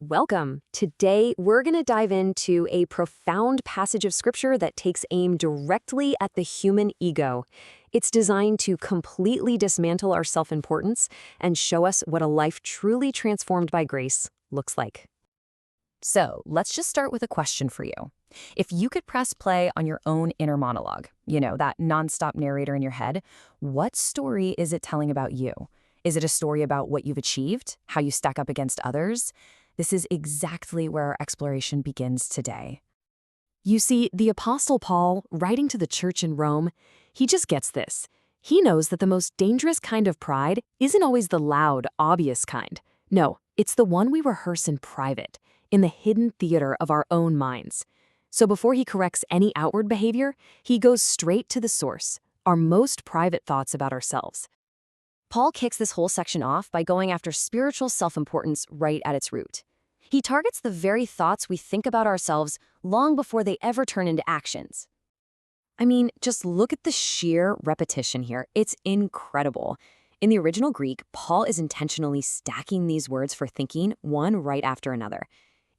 Welcome. Today, we're going to dive into a profound passage of scripture that takes aim directly at the human ego. It's designed to completely dismantle our self-importance and show us what a life truly transformed by grace looks like. So, let's just start with a question for you. If you could press play on your own inner monologue, that nonstop narrator in your head, what story is it telling about you? Is it a story about what you've achieved, how you stack up against others? This is exactly where our exploration begins today. You see, the Apostle Paul, writing to the church in Rome, he just gets this. He knows that the most dangerous kind of pride isn't always the loud, obvious kind. No, it's the one we rehearse in private, in the hidden theater of our own minds. So before he corrects any outward behavior, he goes straight to the source, our most private thoughts about ourselves. Paul kicks this whole section off by going after spiritual self-importance right at its root. He targets the very thoughts we think about ourselves long before they ever turn into actions. I mean, just look at the sheer repetition here. It's incredible. In the original Greek, Paul is intentionally stacking these words for thinking, one right after another.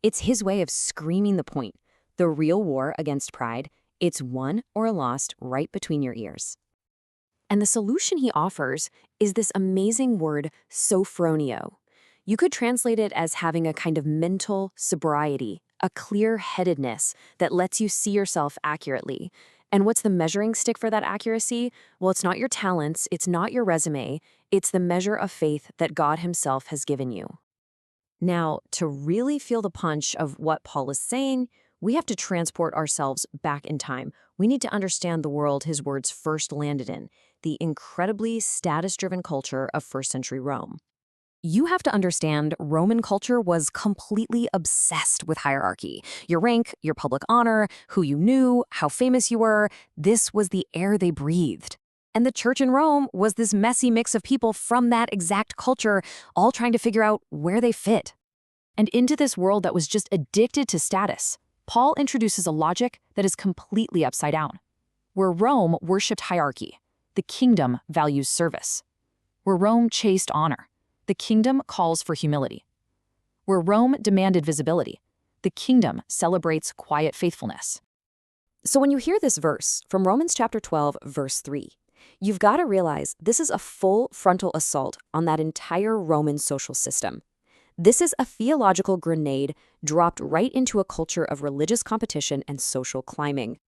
It's his way of screaming the point. The real war against pride, it's won or lost right between your ears. And the solution he offers is this amazing word, sophronio. You could translate it as having a kind of mental sobriety, a clear-headedness that lets you see yourself accurately. And what's the measuring stick for that accuracy? Well, it's not your talents, it's not your resume, it's the measure of faith that God himself has given you. Now, to really feel the punch of what Paul is saying, we have to transport ourselves back in time. We need to understand the world his words first landed in, the incredibly status-driven culture of first-century Rome. You have to understand Roman culture was completely obsessed with hierarchy. Your rank, your public honor, who you knew, how famous you were, this was the air they breathed. And the church in Rome was this messy mix of people from that exact culture, all trying to figure out where they fit. And into this world that was just addicted to status, Paul introduces a logic that is completely upside down. Where Rome worshipped hierarchy, the kingdom values service. Where Rome chased honor, the kingdom calls for humility. Where Rome demanded visibility, the kingdom celebrates quiet faithfulness. So when you hear this verse from Romans chapter 12, verse 3, you've got to realize this is a full frontal assault on that entire Roman social system. This is a theological grenade dropped right into a culture of religious competition and social climbing.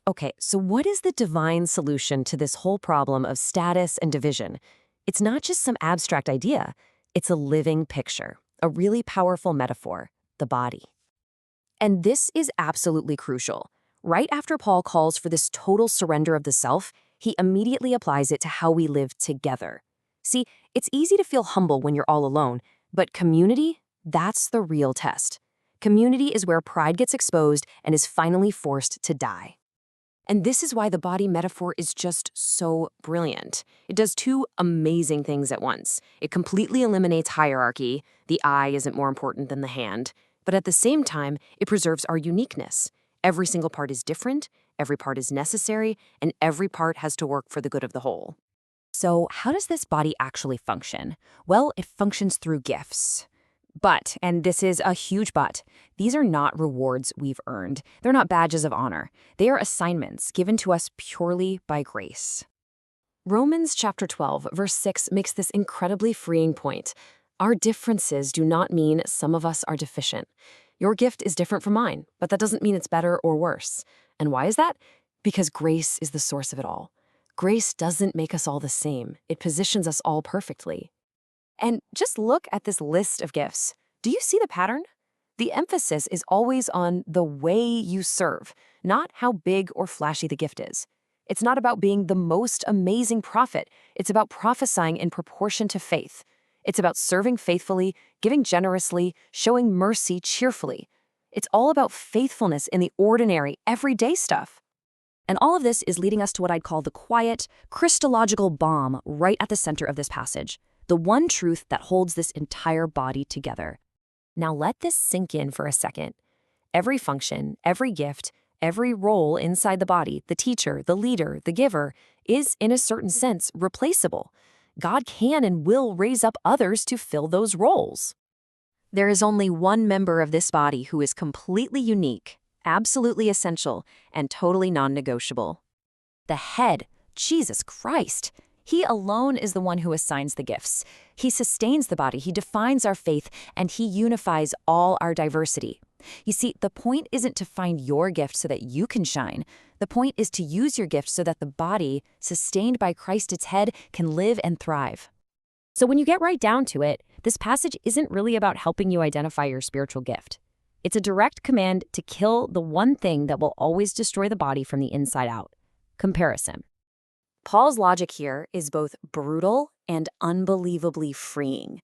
Okay, so what is the divine solution to this whole problem of status and division? It's not just some abstract idea, it's a living picture, a really powerful metaphor, the body. And this is absolutely crucial. Right after Paul calls for this total surrender of the self, he immediately applies it to how we live together. See, it's easy to feel humble when you're all alone, but community, that's the real test. Community is where pride gets exposed and is finally forced to die. And this is why the body metaphor is just so brilliant. It does two amazing things at once. It completely eliminates hierarchy. The eye isn't more important than the hand. But at the same time, it preserves our uniqueness. Every single part is different, every part is necessary, and every part has to work for the good of the whole. So how does this body actually function? Well, it functions through gifts. But, and this is a huge but, these are not rewards we've earned. They're not badges of honor. They are assignments given to us purely by grace. Romans chapter 12, verse 6 makes this incredibly freeing point. Our differences do not mean some of us are deficient. Your gift is different from mine, but that doesn't mean it's better or worse. And why is that? Because grace is the source of it all. Grace doesn't make us all the same. It positions us all perfectly. And just look at this list of gifts. Do you see the pattern? The emphasis is always on the way you serve, not how big or flashy the gift is. It's not about being the most amazing prophet. It's about prophesying in proportion to faith. It's about serving faithfully, giving generously, showing mercy cheerfully. It's all about faithfulness in the ordinary, everyday stuff. And all of this is leading us to what I'd call the quiet, Christological bomb right at the center of this passage. The one truth that holds this entire body together. Now let this sink in for a second. Every function, every gift, every role inside the body, the teacher, the leader, the giver, is in a certain sense replaceable. God can and will raise up others to fill those roles. There is only one member of this body who is completely unique, absolutely essential, and totally non-negotiable. The head, Jesus Christ. He alone is the one who assigns the gifts. He sustains the body, he defines our faith, and he unifies all our diversity. You see, the point isn't to find your gift so that you can shine. The point is to use your gift so that the body, sustained by Christ its head, can live and thrive. So when you get right down to it, this passage isn't really about helping you identify your spiritual gift. It's a direct command to kill the one thing that will always destroy the body from the inside out: comparison. Paul's logic here is both brutal and unbelievably freeing.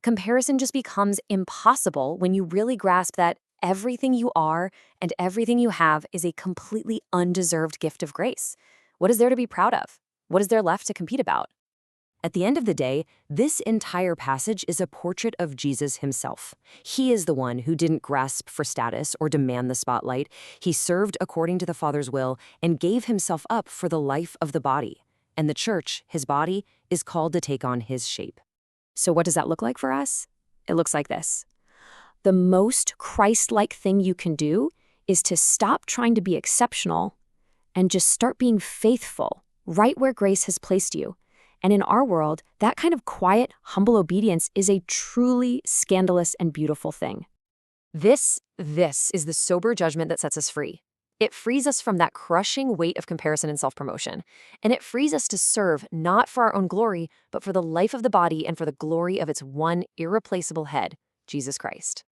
Comparison just becomes impossible when you really grasp that everything you are and everything you have is a completely undeserved gift of grace. What is there to be proud of? What is there left to compete about? At the end of the day, this entire passage is a portrait of Jesus himself. He is the one who didn't grasp for status or demand the spotlight. He served according to the Father's will and gave himself up for the life of the body. And the church, his body, is called to take on his shape. So what does that look like for us? It looks like this. The most Christ-like thing you can do is to stop trying to be exceptional and just start being faithful right where grace has placed you. And in our world, that kind of quiet, humble obedience is a truly scandalous and beautiful thing. This is the sober judgment that sets us free. It frees us from that crushing weight of comparison and self-promotion. And it frees us to serve not for our own glory, but for the life of the body and for the glory of its one irreplaceable head, Jesus Christ.